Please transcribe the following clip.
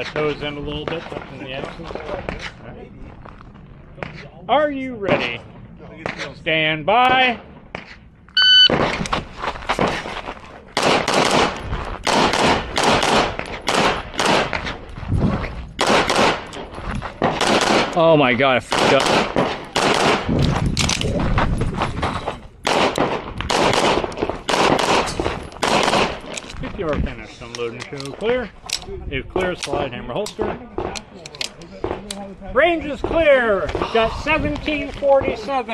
toes in a little bit, touching the axles. Right. Are you ready? Stand by. Oh my god, I forgot. If you are finished, unload and show clear. If clear, slide hammer holster. Range is clear. You've got 1747.